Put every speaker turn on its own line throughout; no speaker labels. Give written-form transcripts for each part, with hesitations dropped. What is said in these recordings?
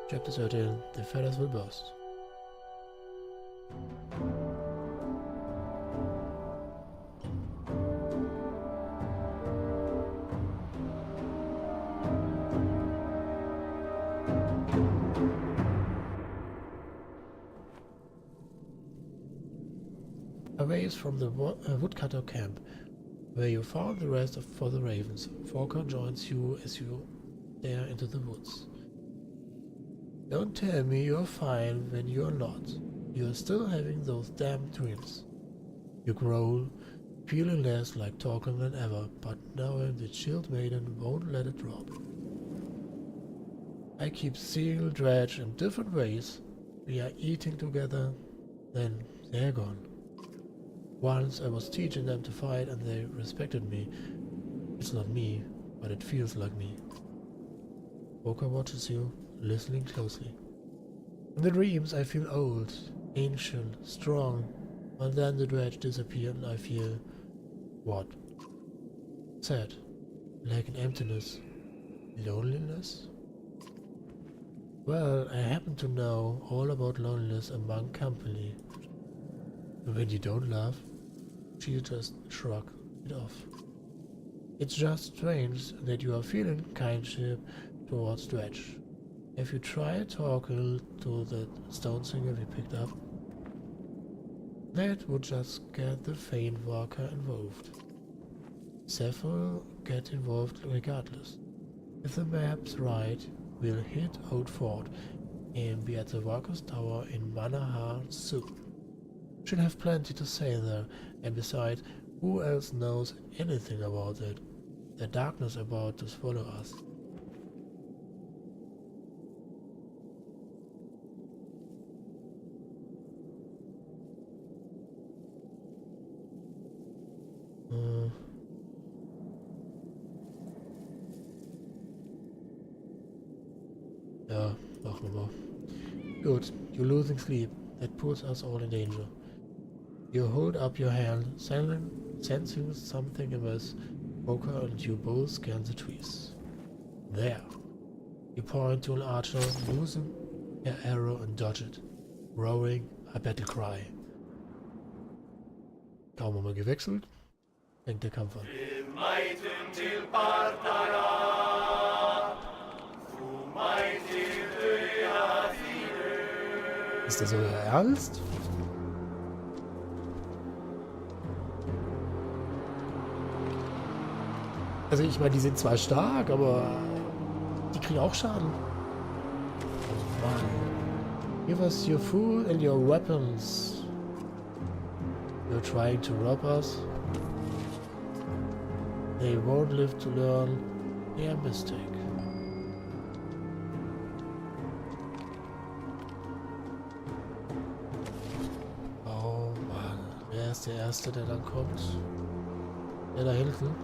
Chapter 13. The feathers will burst. A ways from the woodcutter camp, where you found the rest for the ravens, Falker joins you as you stare into the woods. Don't tell me you're fine when you're not. You're still having those damn dreams. You growl, feeling less like talking than ever, but knowing the chilled maiden won't let it drop. I keep seeing Dredge in different ways. We are eating together, then they're gone. Once I was teaching them to fight and they respected me. It's not me, but it feels like me. Walker watches you, listening closely. In the dreams I feel old, ancient, strong, and then the Dredge disappears and I feel... what? Sad. Like an emptiness. Loneliness? Well, I happen to know all about loneliness among company. When you don't laugh, she just shrugged it off. It's just strange that you are feeling kindship towards Dredge. Have you tried talking to that stone singer we picked up? That would just get the faint walker involved. Seth will get involved regardless. If the map's right, we'll hit Old Fort and be at the Walker's Tower in Manahar soon. She'll have plenty to say there, and besides, who else knows anything about it? The darkness about to swallow us. Ja, machen wir mal. Good, you're losing sleep. That puts us all in danger. You hold up your hand, sensing something amiss. Walker and you both scan the trees. There. You point to an archer, losing your arrow and dodge it. Roaring a battle cry. Kaum mal gewechselt, fängt der Kampf an. Ist das euer Ernst? Also ich meine, die sind zwar stark, aber die kriegen auch Schaden. Oh Mann. Give us your food and your weapons. You're trying to rob us. They won't live to learn their mistake. Oh Mann. Wer ist der Erste, der dann kommt? Der da hinten?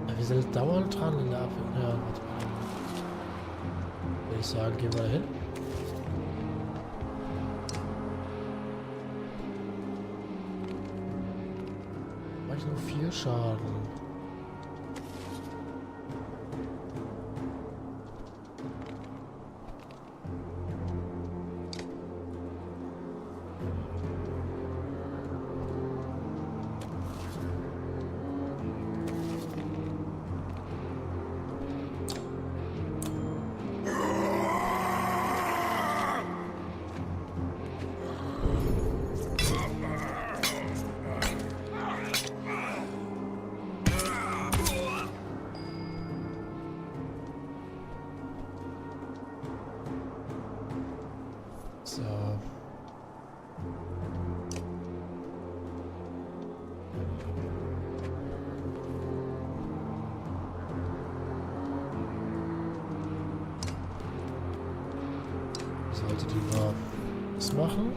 Ja, wir sind dauernd dran in der Abwehr. Ja, warte mal. Würde ich sagen, gehen wir da hin. Mach ich nur 4 Schaden. So. Sollte die mal was machen?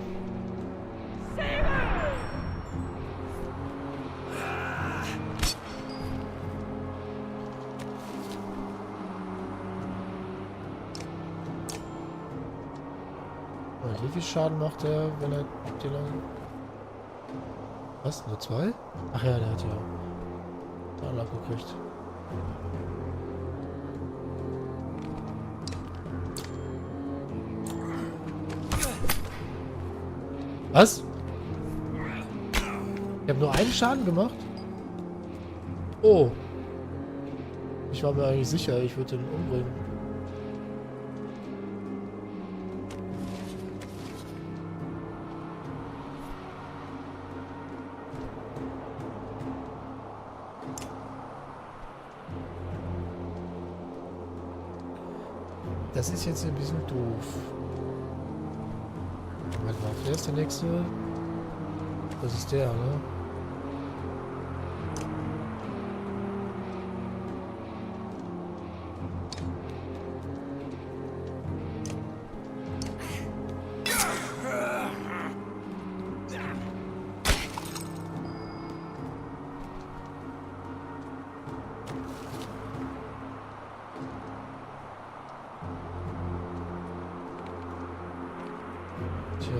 Wie viel Schaden macht er, wenn er den Was? Nur 2? Ach ja, der hat ja Anlauf gekriegt. Was? Ich habe nur einen Schaden gemacht? Oh. Ich war mir eigentlich sicher, ich würde ihn umbringen. Das ist jetzt ein bisschen doof. Moment mal, wer ist der nächste? Das ist der, ne? Tja.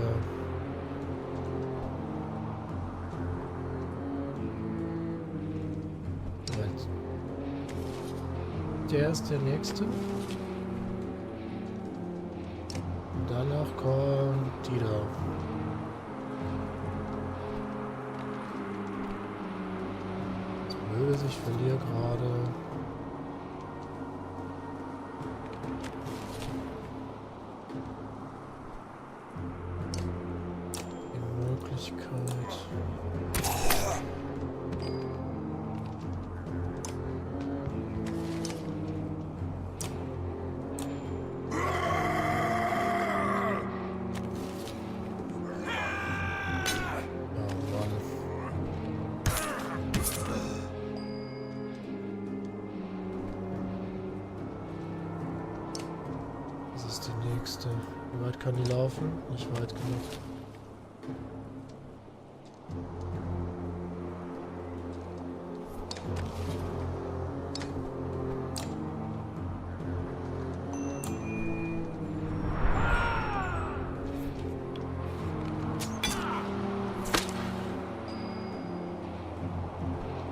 Moment. Der ist der nächste. Und danach kommt die da. Das Blöde ist, ich verliere gerade. Das ist die nächste. Wie weit kann die laufen? Nicht weit genug.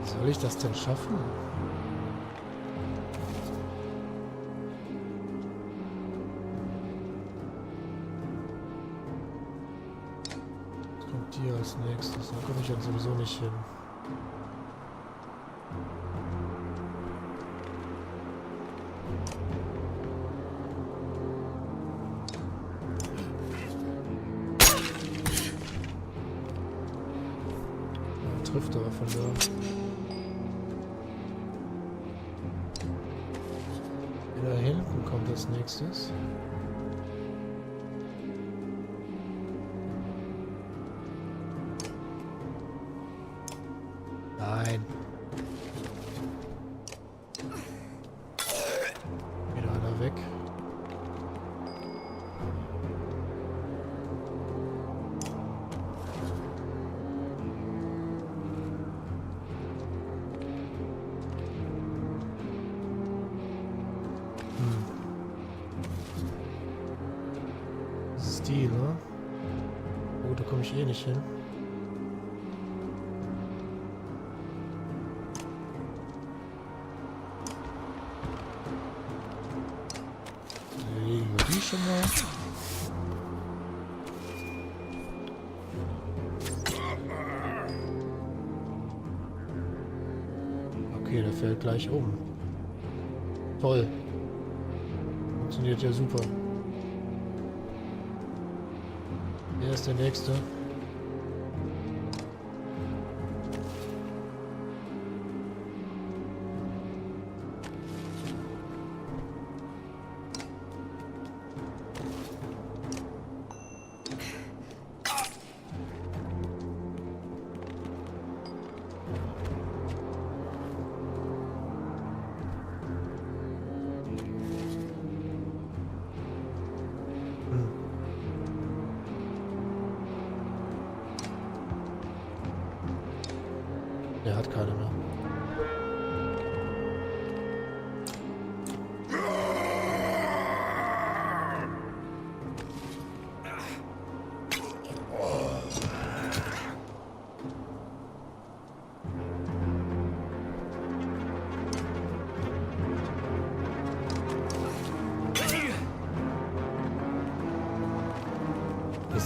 Soll ich das denn schaffen? Was kommt die als nächstes? Da komme ich ja sowieso nicht hin. Ja, trifft aber von da. Da hinten kommt als nächstes. Nein. Wieder einer weg. Das ist die, ne? Oh, da komme ich eh nicht hin. Legen wir die schon mal. Okay, der fällt gleich um. Toll. Funktioniert ja super. Wer ist der nächste? Der hat keine mehr.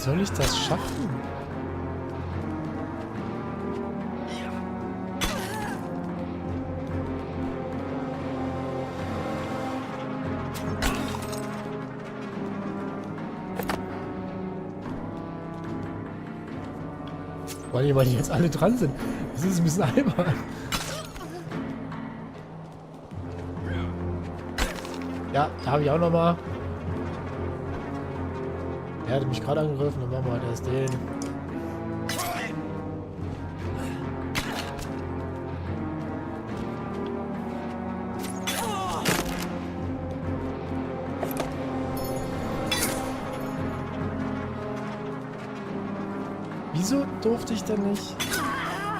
soll ich das schaffen? Weil die jetzt alle dran sind. Das ist ein bisschen albern. Ja, da habe ich auch nochmal. Er hatte mich gerade angegriffen, dann machen wir halt erst den. Wieso durfte ich denn nicht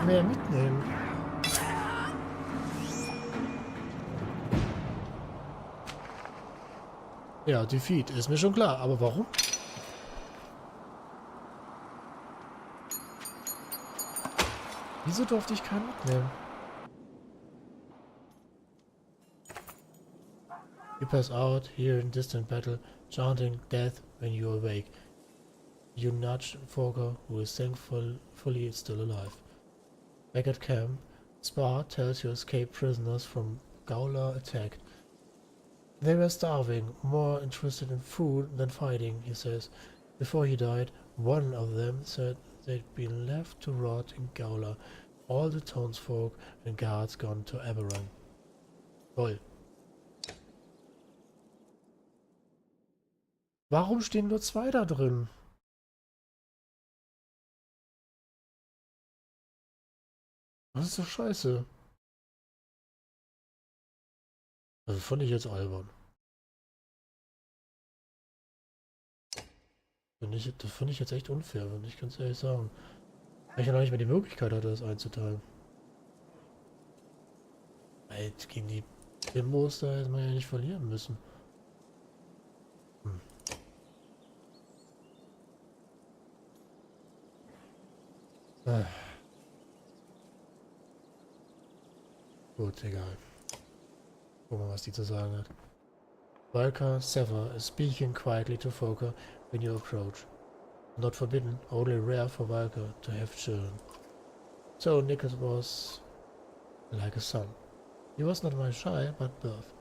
mehr mitnehmen? Ja, Defeat, ist mir schon klar. Aber warum? Wieso durfte ich keinen mitnehmen? You pass out, here in distant battle, chanting death when you awake. You nudge Forger, who is thankfully still alive. Back at camp, Spar tells you escaped prisoners from Gaular attacked. They were starving, more interested in food than fighting, he says. Before he died, one of them said they'd been left to rot in Gaular. All the townsfolk and guards gone to Aberrang. Toll. Warum stehen nur 2 da drin? Das ist doch scheiße. Also fand ich jetzt albern. Das fand ich jetzt echt unfair, wenn ich ganz ehrlich sagen. Weil ich ja noch nicht mehr die Möglichkeit hatte, das einzuteilen. Halt, gegen die Bimbos, da hätte man ja nicht verlieren müssen. Hm. Ah. Gut, egal. Gucken wir, was die zu sagen hat. Valka Sever is speaking quietly to Foker when you approach. Not forbidden, only rare for Valka to have children. So Nicholas was like a son. He was not my child, but birth.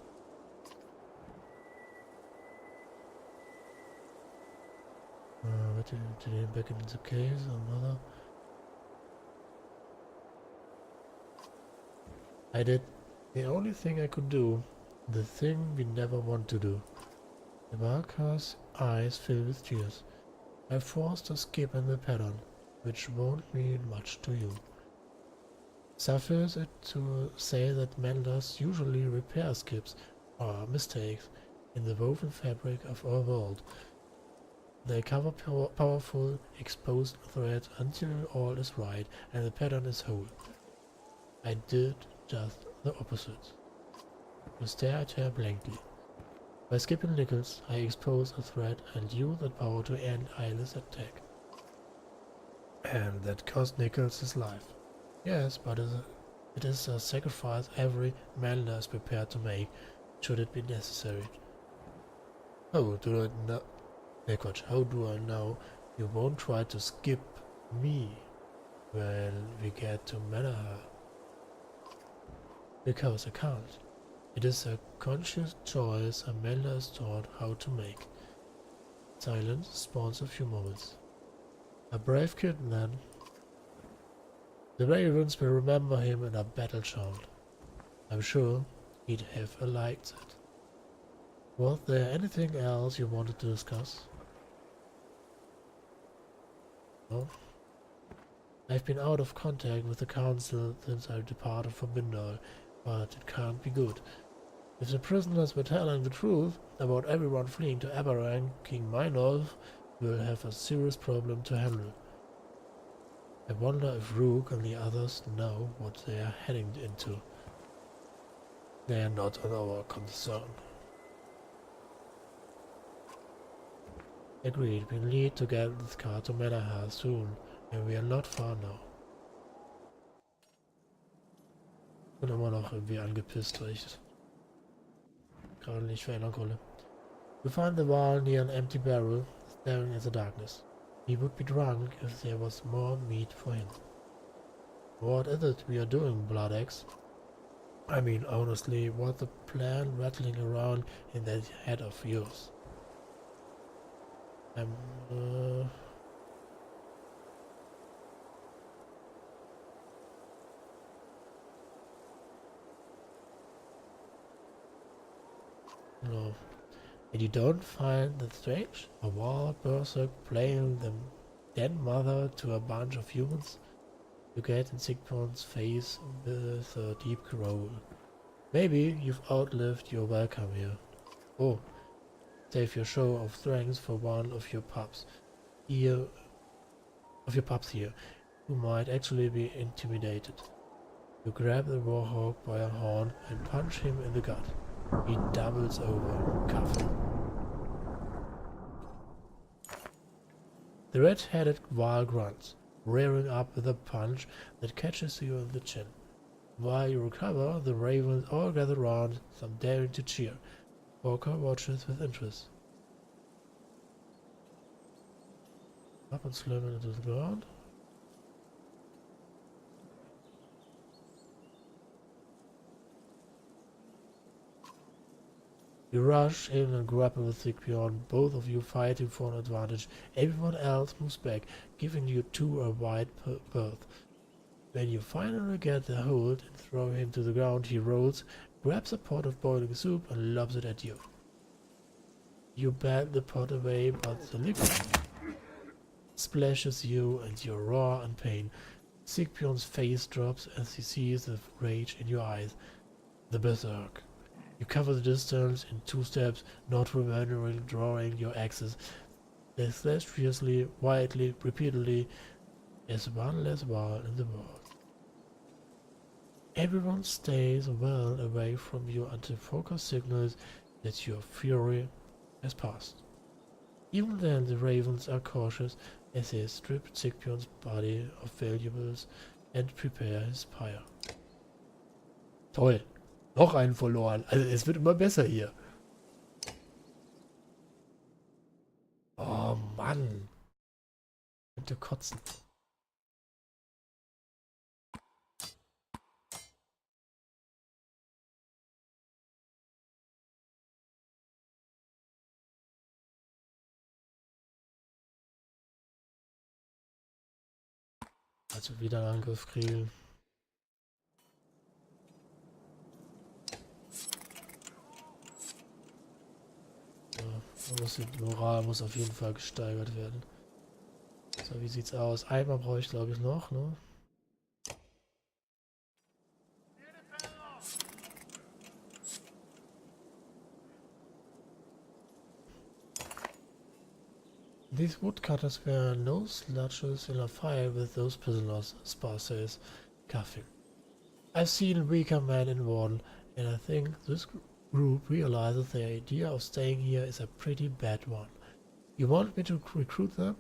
Today back in the case, or mother. I did the only thing I could do, the thing we never want to do. Valka's eyes fill with tears. I forced a skip in the pattern, which won't mean much to you. Suffice it to say that menders usually repair skips or mistakes in the woven fabric of our world. They cover powerful, exposed thread until all is right and the pattern is whole. I did just the opposite. You stare at her blankly. By skipping Nichols, I expose a threat and use that power to end Isla's attack. And that cost Nichols his life. Yes, but it is a sacrifice every Melder is prepared to make, should it be necessary. How do I know? How do I know you won't try to skip me when we get to Manahar? Because I can't. It is a conscious choice a Melder is taught how to make. Silence spawns a few moments. A brave kid, then. The Ravens will remember him in a battle chant. I'm sure he'd have liked it. Was there anything else you wanted to discuss? No? I've been out of contact with the council since I departed from Bindal, but it can't be good. If the prisoners were telling the truth about everyone fleeing to Aberrang, King Minolf will have a serious problem to handle. I wonder if Rook and the others know what they are heading into. They are not on our concern. Agreed, we need to get this car to Manahar soon, and we are not far now. Bin immer noch irgendwie angepisst, weil ich gerade nicht verändern konnte. We find the wall near an empty barrel, staring at the darkness. He would be drunk if there was more meat for him. What is it we are doing, Blood Axe? I mean, honestly, what's the plan rattling around in that head of yours? No. And you don't find that strange? A wild berserker playing the dead mother to a bunch of humans? You get in Sigbjorn's face with a deep growl. Maybe you've outlived your welcome here. Oh, save your show of strength for one of your pups here, who might actually be intimidated. You grab the warhawk by a horn and punch him in the gut. He doubles over, coughing. The red-headed Val grunts, rearing up with a punch that catches you in the chin. While you recover, the ravens all gather round, some daring to cheer. Walker watches with interest. Up and slam into the ground. You rush in and grapple with Sigbjorn, both of you fighting for an advantage. Everyone else moves back, giving you two a wide berth. When you finally get the hold and throw him to the ground, he rolls, grabs a pot of boiling soup and lobs it at you. You bat the pot away, but the liquid splashes you and you roar in pain. Sigbjorn's face drops as he sees the rage in your eyes. The Berserker. You cover the distance in 2 steps, not remembering drawing your axes. They slash fiercely, wildly, repeatedly. There's one less wall in the world. Everyone stays well away from you until focus signals that your fury has passed. Even then the ravens are cautious as they strip Sigbjorn's body of valuables and prepare his pyre. Toll! Noch einen verloren. Also es wird immer besser hier. Oh Mann. Ich könnte kotzen. Also wieder einen Angriff kriegen. Die Moral muss auf jeden Fall gesteigert werden. So, wie sieht's aus? Einmal brauche ich glaube ich noch, ne? These woodcutters were no slouches in a fire with those prisoners, Spar says, coughing. I've seen weaker men in one, and I think this group realizes the idea of staying here is a pretty bad one. You want me to recruit them?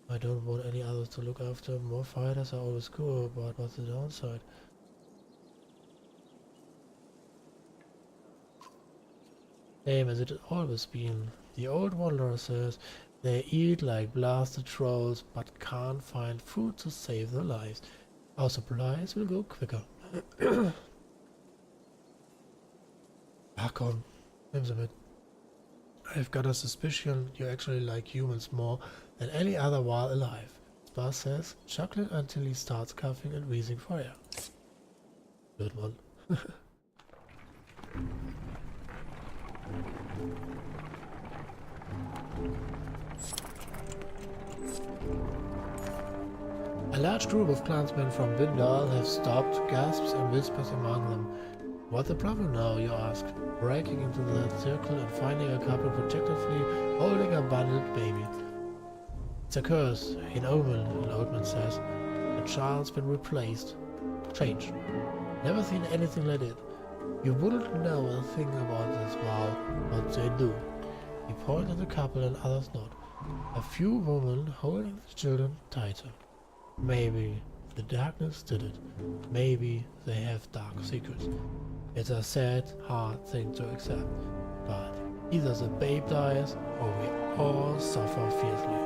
I don't want any others to look after. More fighters are always cool, but what's the downside? Same as it has always been. The old wanderer says they eat like blasted trolls, but can't find food to save their lives. Our supplies will go quicker. Ah, komm, nimm sie mit. I've got a suspicion you actually like humans more than any other while alive, Spar says, chuckling until he starts coughing and wheezing for air. Good one. A large group of clansmen from Bindal have stopped, gasps and whispers among them. What's the problem now, you ask, breaking into the circle and finding a couple protectively holding a bundled baby. It's a curse, an omen, an old man says. The child's been replaced. Changed. Never seen anything like it. You wouldn't know a thing about this vow, but they do. He points at the couple and others nod. A few women holding the children tighter. Maybe the darkness did it. Maybe they have dark secrets. It's a sad, hard thing to accept, but Either the babe dies, or we all suffer fiercely.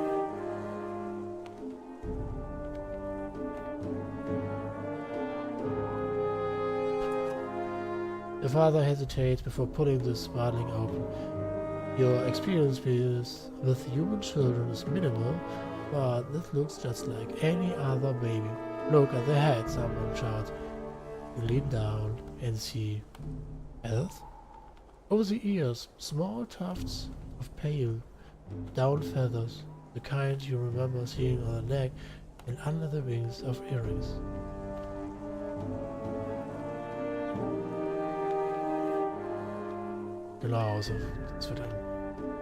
The father hesitates before pulling the smartling open. Your experience with human children is minimal, but this looks just like any other baby. Look at the head, someone shouts. You lean down and see health. Over the ears, small tufts of pale, down feathers, the kind you remember seeing on the neck and under the wings of earrings. Genau, so. Das wird ein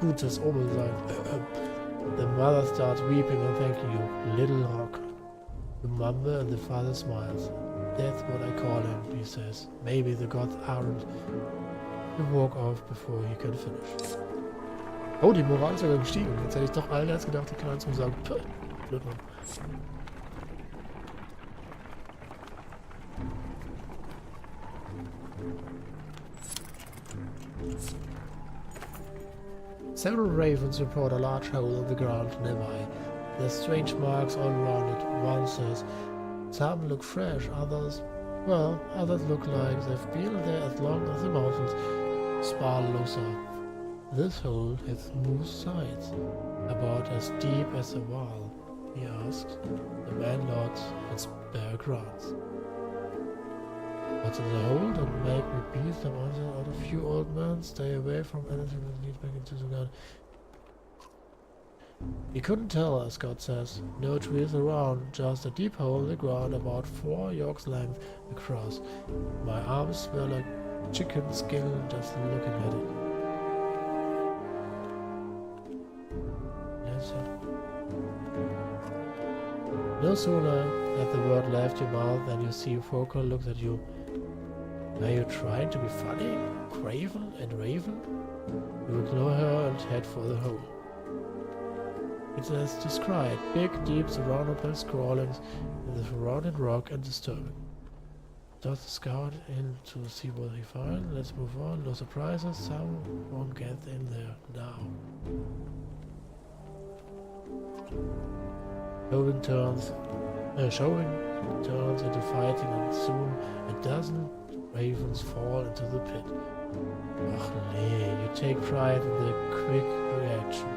gutes Omen sein. The mother starts weeping and thanking you. Little rock. You mumble and the father smiles. That's what I call him, he says. Maybe the gods aren't. You walk off before he can finish. Oh, die Moral ist sogar gestiegen. Jetzt hätte ich doch allen erst gedacht, die Kleinen zu sagen. Blöd, Mann. Several ravens report a large hole in the ground nearby. There's strange marks all around it. One says, some look fresh, others look like they've been there as long as the mountains spar closer. This hole has smooth sides, about as deep as a wall, he asks. The man nods and spare grants. What's in the hole? Don't make me beat them out of you, old man. Stay away from anything that leads back into the garden. He couldn't tell us, God says. No trees around, just a deep hole in the ground about 4 yokes length across. My arms smell like chicken skin just looking at it. Yes, sir. No sooner had the word left your mouth than you see Foker looks at you. Were you trying to be funny, craven and raven? You ignore her and head for the hole. It's as described, big, deep, surrounded by scrawlings in the surrounding rock and disturbing. Does the scout in to see what he finds? Let's move on. No surprises. Someone gets in there now. Showing turns into fighting, and soon a dozen ravens fall into the pit. Ach nee, you take pride in the quick reaction.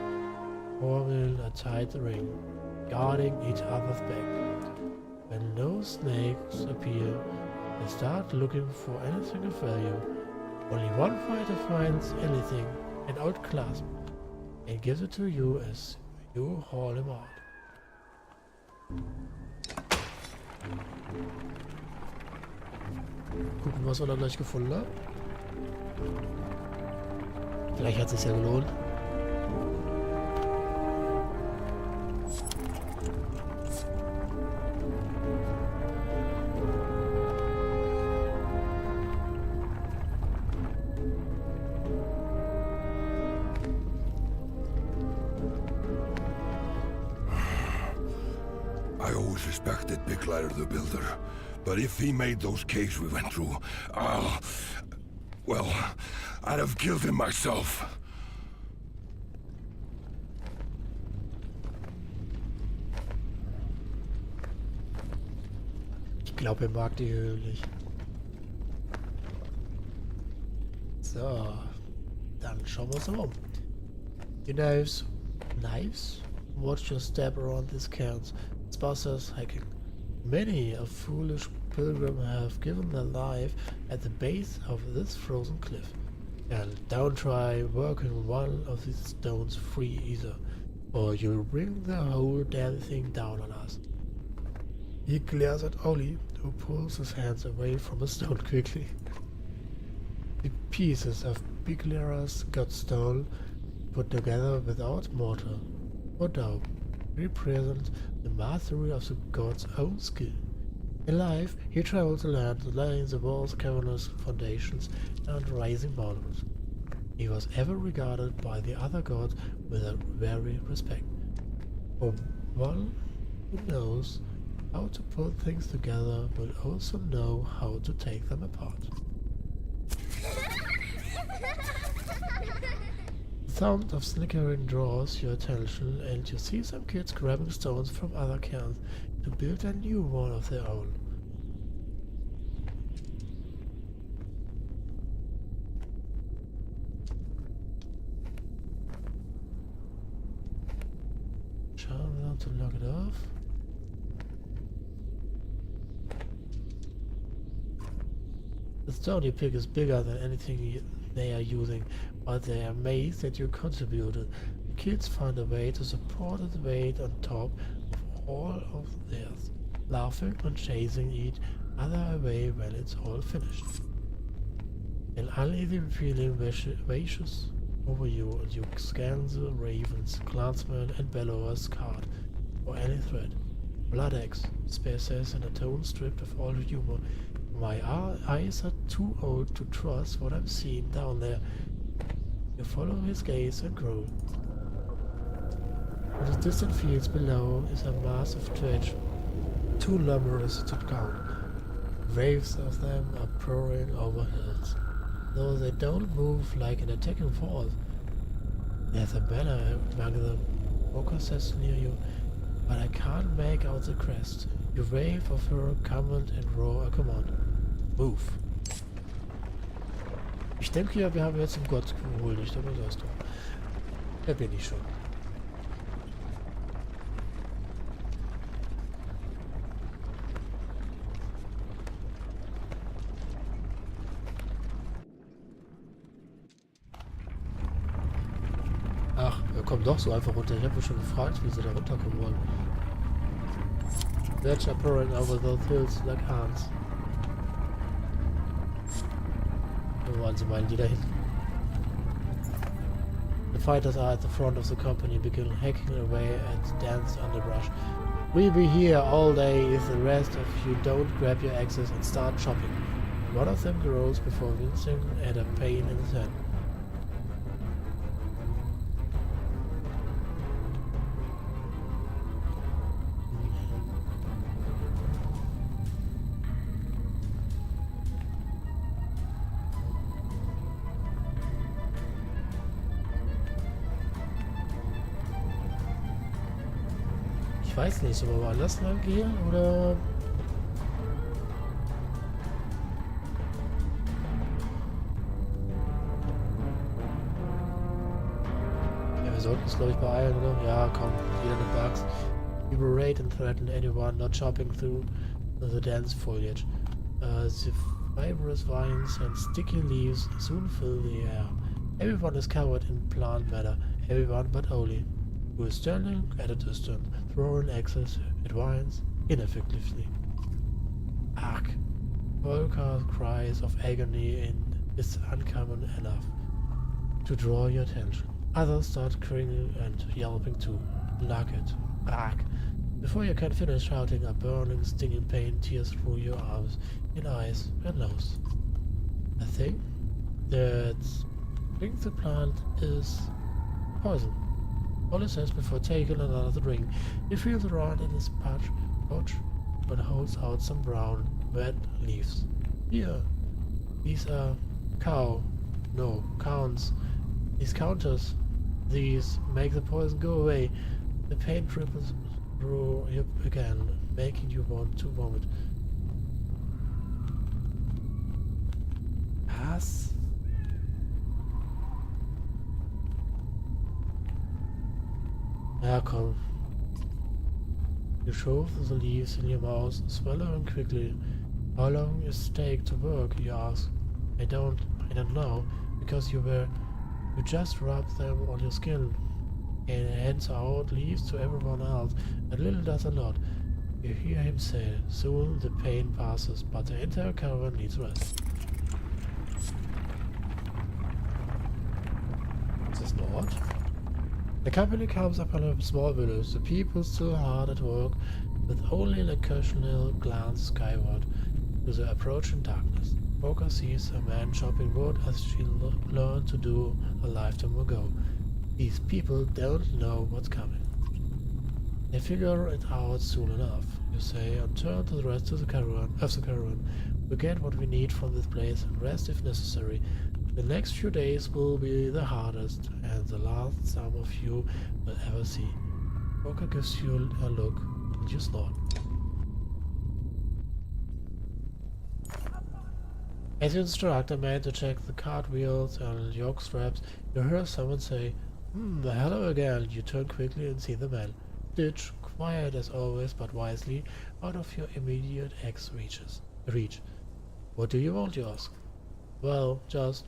Forming a tight ring, guarding each other's back. When no snakes appear, they start looking for anything of value. Only one fighter finds anything and outclasps and gives it to you as you haul him out. Gucken, was wir da gleich gefunden haben. Vielleicht hat es sich ja gelohnt.
I always respected Big Lighter the Builder, but if he made those caves we went through, well, I'd have killed him myself.
Ich glaube, er mag die Höhle nicht. So, dann schauen wir uns mal um. You knives? Watch your step around these cairns. Spouses hiking. Many a foolish pilgrim have given their life at the base of this frozen cliff. And don't try working one of these stones free either, or you'll bring the whole damn thing down on us. He glares at Ollie, who pulls his hands away from the stone quickly. The pieces of Biglera's godstone, put together without mortar or dough, represent the mastery of the god's own skill. In life, he traveled the land, laying the walls, cavernous foundations, and raising monuments. He was ever regarded by the other gods with a very respect. For one who knows how to put things together will also know how to take them apart. sound of snickering draws your attention, and you see some kids grabbing stones from other cairns to build a new one of their own. Charm them to lock it off. The stone you pick is bigger than anything they are using, but they are amazed that you contributed. The kids find a way to support its weight on top of all of theirs, laughing and chasing each other away when it's all finished. An uneasy feeling washes over you, and you scan the ravens, clansmen, and bellowers card for any threat. Blood axe, Spear says in a tone stripped of all humor. My eyes are too old to trust what I'm seeing down there. You follow his gaze and grow. In the distant fields below is a mass of dredge, too numerous to count. Waves of them are pouring over hills, though they don't move like an attacking force. There's a banner among them, Walker says near you, but I can't make out the crest. You wave of her command and roar a command. Move. Ich denke ja, wir haben jetzt einen Gott gehuldigt, aber sagst du. Da bin ich schon. Ach, wir kommen doch so einfach runter. Ich habe mich schon gefragt, wie sie da runterkommen wollen. Dredge are pouring over those hills like ants. Wo waren sie meinen, die da hinten? The fighters are at the front of the company, begin hacking away at dense underbrush. We'll be here all day if the rest of you don't grab your axes and start chopping. One of them grows before wincing at a pain in his head. Ich weiß nicht, sollen wir woanders lang gehen oder? Ja, wir sollten uns glaube ich beeilen, oder? Ja, komm, wieder eine Bugs. You berate and threaten anyone not chopping through the dense foliage. The fibrous vines and sticky leaves soon fill the air. Everyone is covered in plant matter, everyone but Oli, who is standing at a distance, throwing axes at vines ineffectively. Ark! Volkar's cries of agony is uncommon enough to draw your attention. Others start cringing and yelping too. Nugget! Ark! Before you can finish shouting, a burning, stinging pain tears through your arms, in eyes and nose. A thing that brings the plant is poison. Ollie says before taking another drink. He feels around in his pouch but holds out some brown, wet leaves. Here, these are counts. These counters. These make the poison go away. The pain triples through you again, making you want to vomit. Was? Ja, komm. You shove the leaves in your mouth, swallowing quickly. How long is it take to work, you ask. I don't know, because you just rub them on your skin and hands out leaves to everyone else, and little does a lot. You hear him say, soon the pain passes, but the entire caravan needs rest. Is this not? The company comes upon a small village, the people still hard at work, with only an occasional glance skyward to the approaching darkness. Boca sees a man chopping wood as she learned to do a lifetime ago. These people don't know what's coming. They figure it out soon enough, you say, and turn to the rest of the caravan. We get what we need from this place and rest if necessary. The next few days will be the hardest and the last some of you will ever see. Joker gives you a look and you snort. As you instruct a man to check the cartwheels and yoke straps, you hear someone say, hello again. You turn quickly and see the man. Ditch, quiet as always, but wisely, out of your immediate reach. What do you want, you ask? Well, just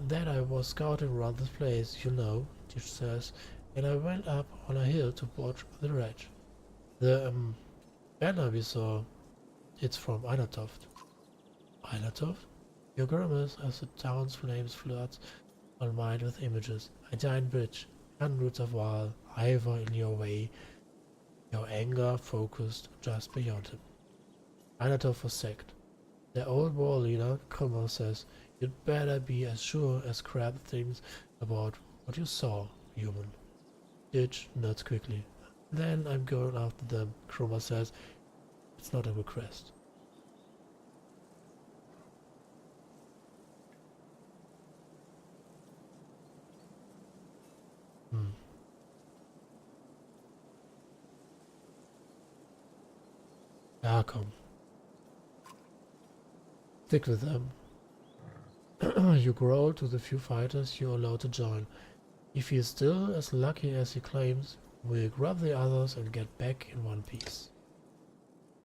that I was scouting around this place, you know, Ditch says, and I went up on a hill to watch the wretch. The, banner we saw, it's from Einatoft. Einatoft? Your grimace as the town's flames floods on mind with images. A giant bridge, hundreds of wild ivor in your way, your anger focused just beyond him. Einatoft was sacked. The old war leader, Krummer, says, you'd better be as sure as crab things about what you saw, human. Ditch nods quickly. Then I'm going after them, Krummer says. It's not a request. Ah, come. Stick with them. You growl to the few fighters you're allowed to join. If he is still as lucky as he claims, we'll grab the others and get back in one piece.